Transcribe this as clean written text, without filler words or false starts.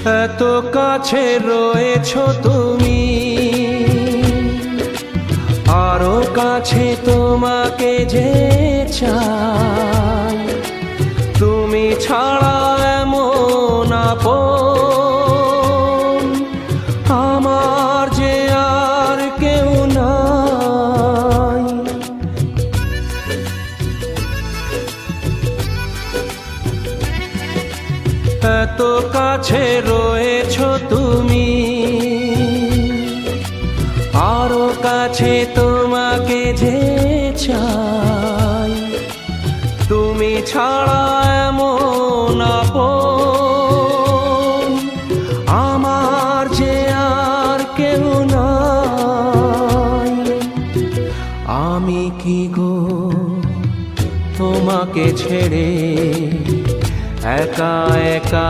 এত কাছে রয়েছো তুমি, আরো কাছে তোমাকে যে চাই। তুমি ছাড়া এমন আপন আমার যে আর কেউ নাই। এত কাছে রয়েছো তুমি, আরো কাছে তোমাকে যে চাই। তুমি ছাড়া এমন আপন আমার যে আর কেউ নাই। আমি কি গো তোমাকে ছেড়ে একা একা